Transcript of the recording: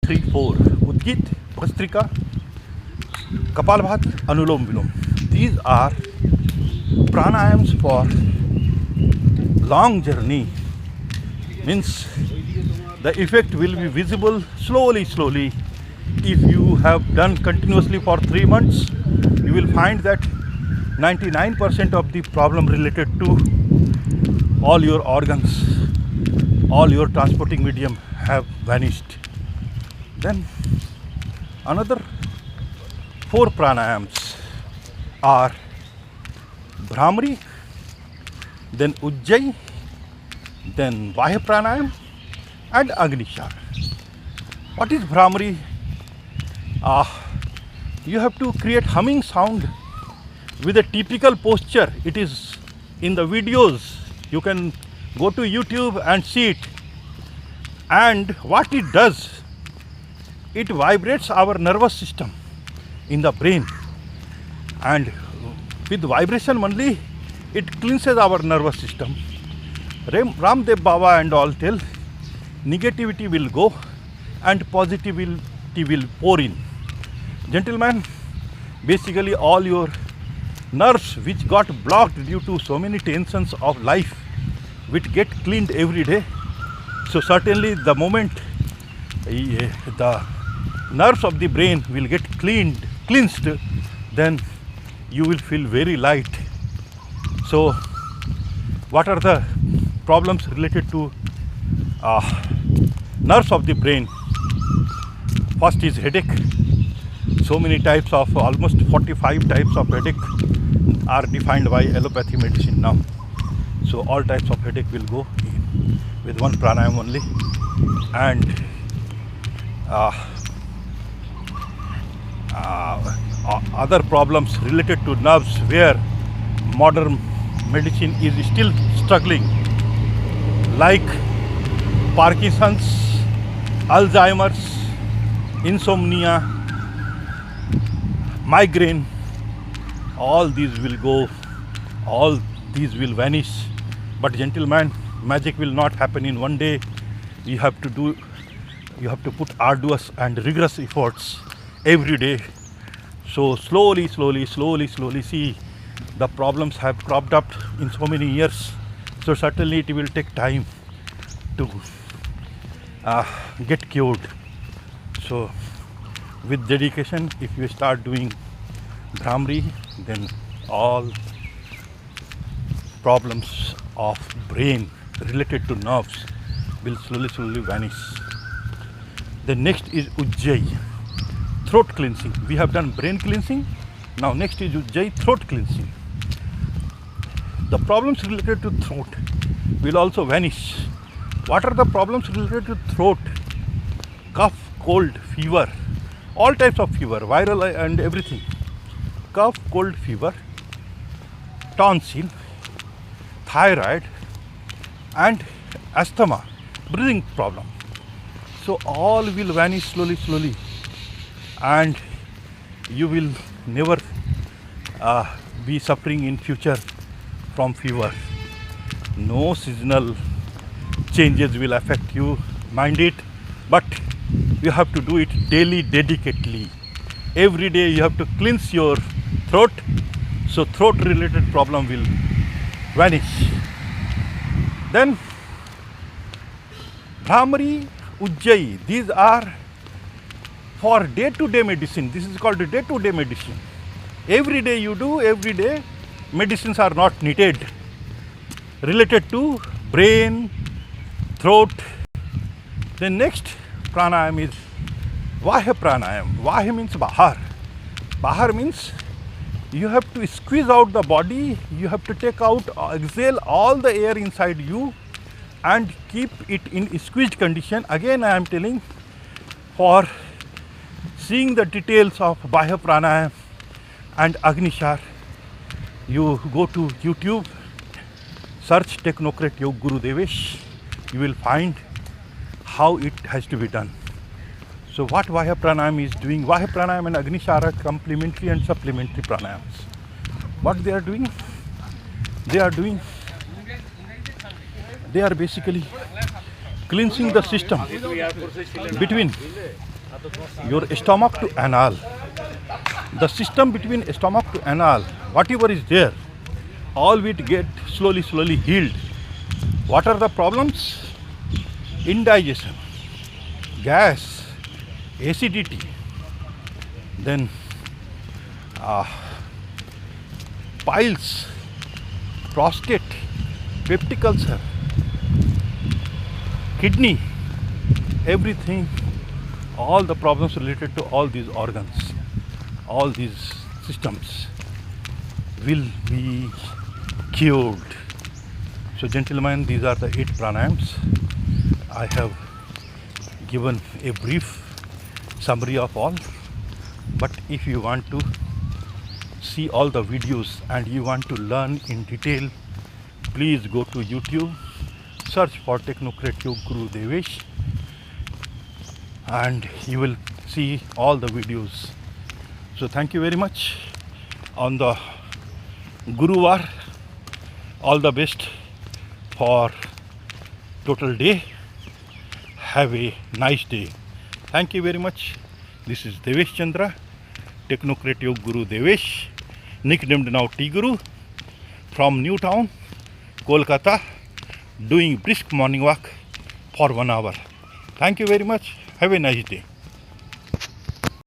3, 4. Udgit, Bhastrika, Kapalbhati, Anulom Vilom. These are pranayams for long journey. Means the effect will be visible slowly. If you have done continuously for 3 months, you will find that 99% of the problem related to all your organs, all your transporting medium have vanished. Then another 4 pranayams are Bhramari, then Ujjayi, then Vahya pranayam and Agnishar. What is Bhramari? You have to create humming sound with a typical posture. It is in the videos. You can go to YouTube and see it. And what it does, it vibrates our nervous system in the brain, and with vibration only it cleanses our nervous system. Ramdev Baba and all tell negativity will go and positivity will pour in. Gentlemen, basically all your nerves which got blocked due to so many tensions of life which get cleaned every day. So certainly the moment the nerves of the brain will get cleansed, then you will feel very light. So what are the problems related to nerves of the brain? First is headache. So many types of, almost 45 types of headache are defined by allopathy medicine now. So all types of headache will go in with one pranayam only. And other problems related to nerves where modern medicine is still struggling, like Parkinson's, Alzheimer's, insomnia, migraine, all these will go, all these will vanish. But gentlemen, magic will not happen in one day. You have to put arduous and rigorous efforts every day. So slowly, see, the problems have cropped up in so many years. So certainly it will take time to get cured. So with dedication, if you start doing Bhramari, then all problems of brain related to nerves will slowly vanish. The next is Ujjayi, throat cleansing. We have done brain cleansing. Now next is Ujjayi, throat cleansing. The problems related to throat will also vanish. What are the problems related to throat? Cough, cold, fever, all types of fever, viral and everything. Cough, cold, fever, tonsil, thyroid and asthma, breathing problem. So all will vanish slowly, and you will never be suffering in future from fever. No seasonal changes will affect you, mind it, but you have to do it daily, dedicatedly. Every day you have to cleanse your throat, so throat related problem will vanish. Then Bhramari, Ujjayi, these are for day-to-day medicine. This is called day-to-day medicine. Every day you do, every day medicines are not needed related to brain, throat. The next pranayam is Vahya pranayam. Vahya means Bahar. Bahar means you have to squeeze out the body, you have to take out, exhale all the air inside you and keep it in squeezed condition. Again I am telling, for seeing the details of Vahya pranayam and Agnishar, you go to YouTube, search Technocrat Yog Guru Devesh, you will find how it has to be done. So what Vahya pranayam is doing, Vahya pranayam and Agnishar are complementary and supplementary pranayams. What they are doing? They are basically cleansing the system between your stomach to anal. The system between stomach to anal, whatever is there, all will get slowly healed. What are the problems? Indigestion, gas, acidity, then piles, prostate, peptic ulcer, kidney, everything, all the problems related to all these organs, all these systems will be cured. So gentlemen, these are the 8 pranayams. I have given a brief summary of all, but if you want to see all the videos and you want to learn in detail, please go to YouTube, search for Technocrative Guru Devesh, and you will see all the videos. So thank you very much on the Guruvar. All the best for total day. Have a nice day. Thank you very much. This is Devesh Chandra, Technocrative Guru Devesh, nicknamed now T Guru, from Newtown, Kolkata, doing brisk morning walk for 1 hour. Thank you very much. Have a nice day.